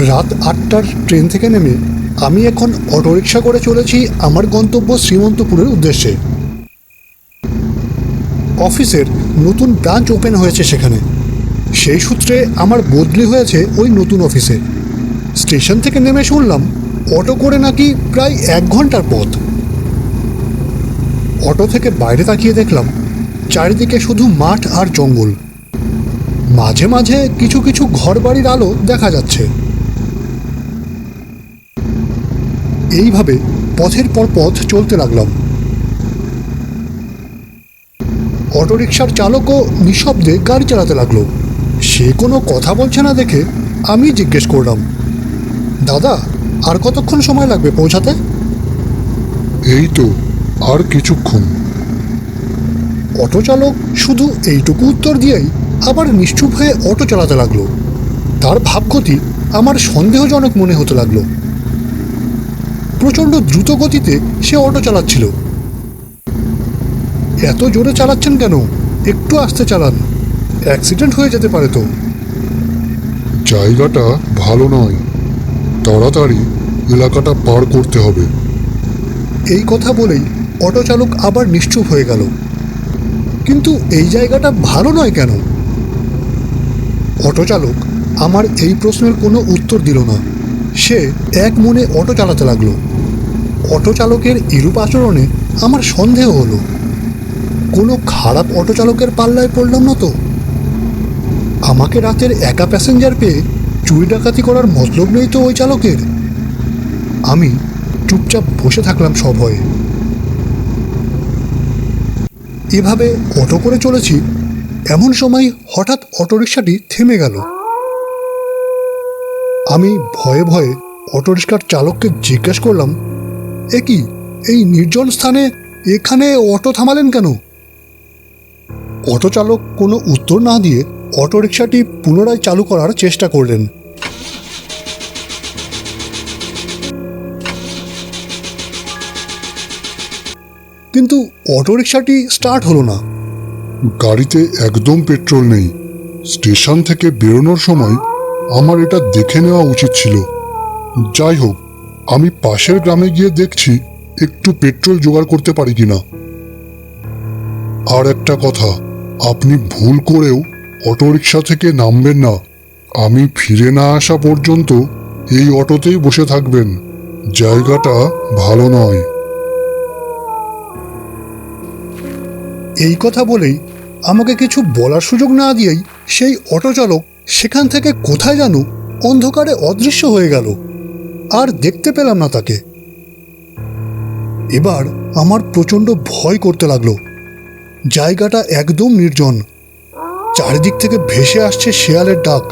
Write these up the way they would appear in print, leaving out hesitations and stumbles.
রাত ৮টার ট্রেন থেকে নেমে আমি এখন অটোরিকশা করে চলেছি আমার গন্তব্য শ্রীমন্তপুরের উদ্দেশ্যে। অফিসের নতুন ব্রাঞ্চ ওপেন হয়েছে সেখানে, সেই সূত্রে আমার বদলি হয়েছে ওই নতুন অফিসে। স্টেশন থেকে নেমে শুনলাম অটো করে নাকি প্রায় ১ ঘন্টার পথ। অটো থেকে বাইরে তাকিয়ে দেখলাম চারিদিকে শুধু মাঠ আর জঙ্গল, মাঝে মাঝে কিছু কিছু ঘরবাড়ির আলো দেখা যাচ্ছে। এইভাবে পথের পর পথ চলতে লাগলাম। অটোরিকশার চালকও নিঃশব্দে গাড়ি চালাতে লাগলো। সে কোনো কথা বলছে না দেখে আমি জিজ্ঞেস করলাম, দাদা আর কতক্ষণ সময় লাগবে পৌঁছাতে? এই তো আর কিছুক্ষণ। অটো চালক শুধু এইটুকু উত্তর দিয়েই আবার নিশ্চুপ হয়ে অটো চালাতে লাগলো। তার ভাবগতি আমার সন্দেহজনক মনে হতে লাগলো। প্রচণ্ড দ্রুত গতিতে সে অটো চালাচ্ছিল। এত জোরে চালাচ্ছেন কেন? একটু আস্তে চালান, অ্যাক্সিডেন্ট হয়ে যেতে পারে তো। জায়গাটা ভালো নয়, তাড়াতাড়ি এলাকাটা পার করতে হবে। এই কথা বলেই অটো চালক আবার নিশ্চুপ হয়ে গেল। কিন্তু এই জায়গাটা ভালো নয় কেন? অটো চালক আমার এই প্রশ্নের কোনো উত্তর দিল না। সে এক মনে অটো চালাতে লাগলো। অটো চালকের এরূপ আচরণে আমার সন্দেহ হলো, কোনো খারাপ অটো চালকের পাল্লায় পড়লাম না তো? আমাকে রাতের একা প্যাসেঞ্জার পেয়ে চুরি ডাকাতি করার মতলব নেই তো ওই চালকের? আমি চুপচাপ বসে থাকলাম সভয়ে। এভাবে অটো করে চলেছি, এমন সময় হঠাৎ অটোরিকশাটি থেমে গেল। আমি ভয়ে ভয়ে অটোরিকশার চালককে জিজ্ঞেস করলাম, এ কি, এই নির্জন স্থানে এখানে অটো থামালেন কেন? অটো চালক কোনো উত্তর না দিয়ে অটোরিকশাটি পুনরায় চালু করার চেষ্টা করলেন। কিন্তু অটোরিকশাটি স্টার্ট হলো না। গাড়িতে একদম পেট্রোল নেই। স্টেশন থেকে বেরোনোর সময় আমার এটা দেখে নেওয়া উচিত ছিল। যাই হোক, আমি পাশের গ্রামে গিয়ে দেখছি একটু পেট্রোল জোগাড় করতে পারি কিনা। আর একটা কথা, আপনি ভুল করেও অটোরিকশা থেকে নামবেন না। আমি ফিরে না আসা পর্যন্ত এই অটোতেই বসে থাকবেন। জায়গাটা ভালো নয়। এই কথা বলেই আমাকে কিছু বলার সুযোগ না দিয়েই সেই অটো চালক সেখান থেকে কোথায় যেন অন্ধকারে অদৃশ্য হয়ে গেল। আর দেখতে পেলাম না তাকে। এবার আমার প্রচণ্ড ভয় করতে লাগলো। জায়গাটা একদম নির্জন, চারিদিক থেকে ভেসে আসছে শেয়ালের ডাক।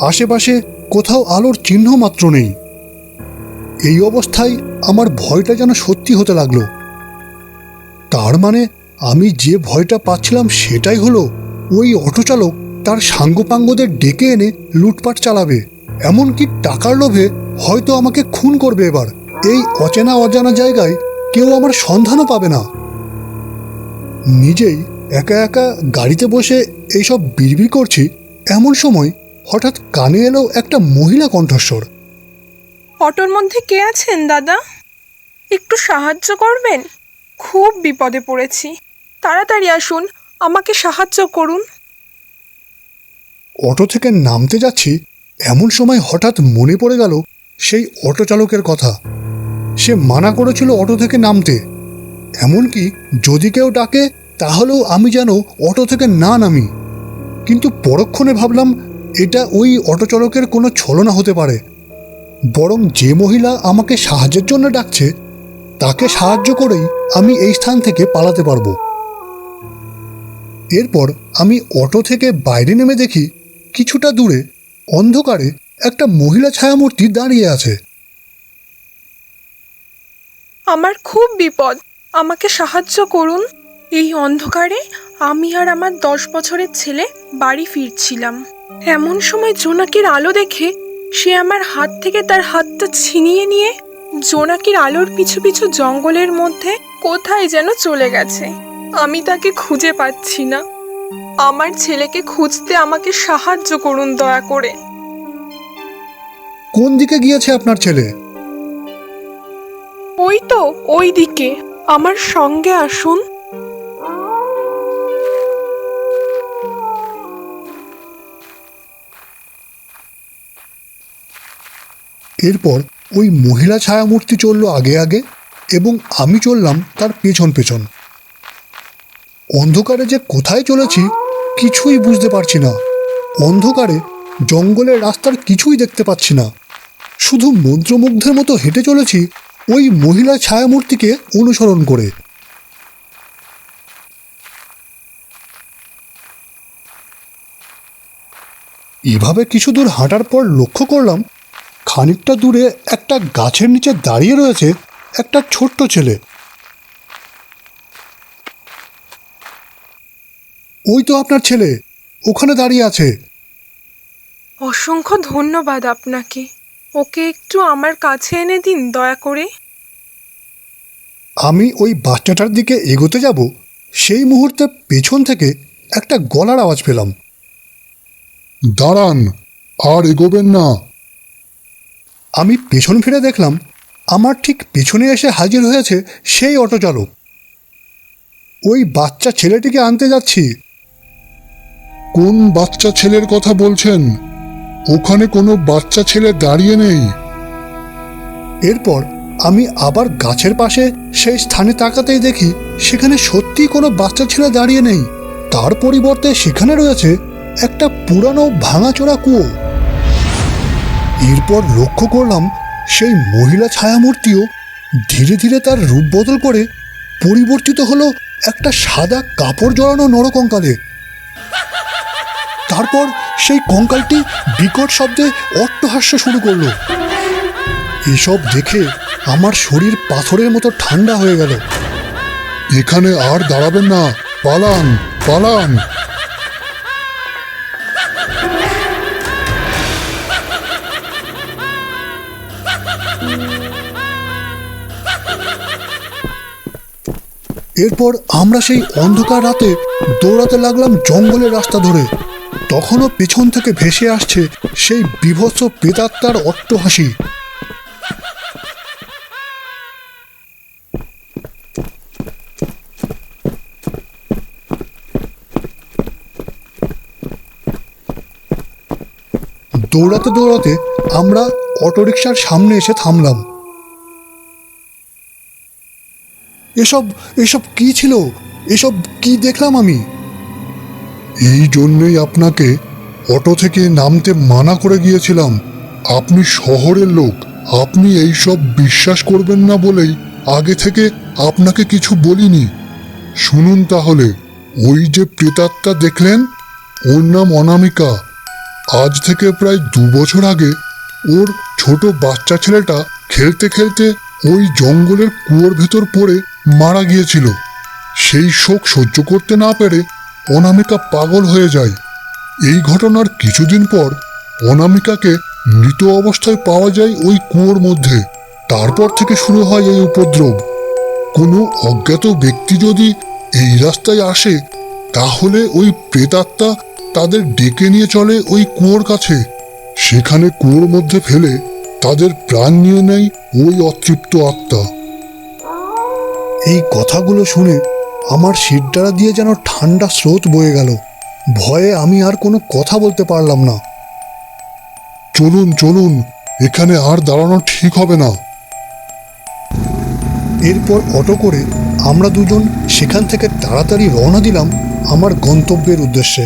আশেপাশে কোথাও আলোর চিহ্ন মাত্র নেই। এই অবস্থায় আমার ভয়টা যেন সত্যি হতে লাগলো। তার মানে আমি যে ভয়টা পাচ্ছিলাম সেটাই হলো, ওই অটো চালক তার সাঙ্গপাঙ্গদের ডেকে এনে লুটপাট চালাবে, এমনকি টাকার লোভে হয়তো আমাকে খুন করবে। এবার এই অচেনা অজানা জায়গায় কেউ আমার সন্ধানও পাবে না। নিজেই একা একা গাড়িতে বসে এইসব বিড়বিড় করছি, এমন সময় হঠাৎ কানে এলো একটা মহিলা কণ্ঠস্বর। অটোর মধ্যে কে আছেন দাদা? একটু সাহায্য করবেন? খুব বিপদে পড়েছি, তাড়াতাড়ি আসুন, আমাকে সাহায্য করুন। অটো থেকে নামতে যাচ্ছি, এমন সময় হঠাৎ মনে পড়ে গেল সেই অটো চালকের কথা। সে মানা করেছিল অটো থেকে নামতে, এমনকি যদি কেউ ডাকে তাহলেও আমি যেন অটো থেকে না নামি। কিন্তু পরক্ষণে ভাবলাম এটা ওই অটো চালকের কোনো ছলনা হতে পারে। বরং যে মহিলা আমাকে সাহায্যের জন্য ডাকছে তাকে সাহায্য করেই আমি এই স্থান থেকে পালাতে পারবো। এরপর আমি অটো থেকে বাইরে নেমে দেখি কিছুটা দূরে অন্ধকারে একটা মহিলা ছায়ামূর্তি দাঁড়িয়ে আছে। আমার খুব বিপদ, আমাকে সাহায্য করুন। এই অন্ধকারে আমি আর আমার 10 বছরের ছেলে বাড়ি ফিরছিলাম। এমন সময় জোনাকির আলো দেখে সে আমার হাত থেকে তার হাতটা ছিনিয়ে নিয়ে জোনাকির আলোর পিছু পিছু জঙ্গলের মধ্যে কোথায় যেন চলে গেছে। আমি তাকে খুঁজে পাচ্ছি না। আমার ছেলেকে খুঁজতে আমাকে সাহায্য করুন দয়া করে। কোন দিকে গিয়েছে আপনার ছেলে? ওই তো ওই দিকে, আমার সঙ্গে আসুন। এরপর ওই মহিলা ছায়ামূর্তি চলল আগে আগে এবং আমি চললাম তার পেছন পেছন। অন্ধকারে যে কোথায় চলেছি কিছুই বুঝতে পারছি না। অন্ধকারে জঙ্গলের রাস্তার কিছুই দেখতে পাচ্ছি না, শুধু মন্ত্রমুগ্ধের মতো হেঁটে চলেছি ওই মহিলা ছায়ামূর্তিকে অনুসরণ করে। এভাবে কিছু দূর হাঁটার পর লক্ষ্য করলাম খানিকটা দূরে একটা গাছের নিচে দাঁড়িয়ে রয়েছে একটা ছোট্ট ছেলে। ওই তো আপনার ছেলে ওখানে দাঁড়িয়ে আছে। অসংখ্য ধন্যবাদ আপনাকে। ওকে একটু আমার কাছে এনে দিন দয়া করে। আমি ওই বাচ্চাটার দিকে এগোতে যাব, সেই মুহূর্তে পেছন থেকে একটা গলার আওয়াজ পেলাম। দাঁড়ান, আর এগোবেন না। আমি পেছন ফিরে দেখলাম আমার ঠিক পেছনে এসে হাজির হয়েছে সেই অটো চালক। ওই বাচ্চা ছেলেটিকে আনতে যাচ্ছি। কোন বাচ্চা ছেলের কথা বলছেন? ওখানে কোনো বাচ্চা ছেলে দাঁড়িয়ে নেই। এরপর আমি আবার গাছের পাশে সেই স্থানে তাকাতেই দেখি সেখানে সত্যিই কোনো বাচ্চা ছেলে দাঁড়িয়ে নেই। তার পরিবর্তে সেখানে রয়েছে একটা পুরানো ভাঙাচোরা কুয়ো। এরপর লক্ষ্য করলাম সেই মহিলা ছায়ামূর্তিও ধীরে ধীরে তার রূপ বদল করে পরিবর্তিত হলো একটা সাদা কাপড় জড়ানো নরকঙ্কালে। তারপর সেই কঙ্কালটি বিকট শব্দে অট্টহাস্য শুরু করলো। এসব দেখে আমার শরীর পাথরের মতো ঠান্ডা হয়ে গেল। এখানে আর দাঁড়াবেন না, পালান পালান। এরপর আমরা সেই অন্ধকার রাতে দৌড়াতে লাগলাম জঙ্গলের রাস্তা ধরে। তখনও পেছন থেকে ভেসে আসছে সেই বীভৎস প্রেতাত্মার অট্টহাসি। দৌড়াতে দৌড়াতে আমরা অটোরিকশার সামনে এসে থামলাম। এসব এসব কি ছিল? এসব কি দেখলাম আমি? এই জন্যই আপনাকে অটো থেকে নামতে মানা করে গিয়েছিলাম। আপনি শহরের লোক, আপনি এই সব বিশ্বাস করবেন না বলেই আগে থেকে আপনাকে কিছু বলিনি। শুনুন তাহলে, ওই যে প্রেতাত্মা দেখলেন, ওর নাম অনামিকা। আজ থেকে প্রায় 2 বছর আগে ওর ছোট বাচ্চা ছেলেটা খেলতে খেলতে ওই জঙ্গলের কুয়োর ভেতর পড়ে মারা গিয়েছিল। সেই শোক সহ্য করতে না পেরে অনামিকা পাগল হয়ে যায়। এই ঘটনার কিছুদিন পর অনামিকাকে মৃত অবস্থায় পাওয়া যায় ওই কুয়োর মধ্যে। তারপর থেকে শুরু হয় এই উপদ্রব। কোনো অজ্ঞাত ব্যক্তি যদি এই রাস্তায় আসে তাহলে ওই প্রেতাত্মা তাদের ডেকে নিয়ে চলে ওই কুয়োর কাছে। সেখানে কুয়োর মধ্যে ফেলে তাদের প্রাণ নিয়ে নেয় ওই অতৃপ্ত আত্মা। এই কথাগুলো শুনে আমার শিরদাঁড়া দিয়ে যেন ঠান্ডা স্রোত বয়ে গেল। ভয়ে আমি আর কোনো কথা বলতে পারলাম না। চলুন চলুন, এখানে আর দাঁড়ানো ঠিক হবে না। এরপর অটো করে আমরা দুজন সেখান থেকে তাড়াতাড়ি রওনা দিলাম আমার গন্তব্যের উদ্দেশ্যে।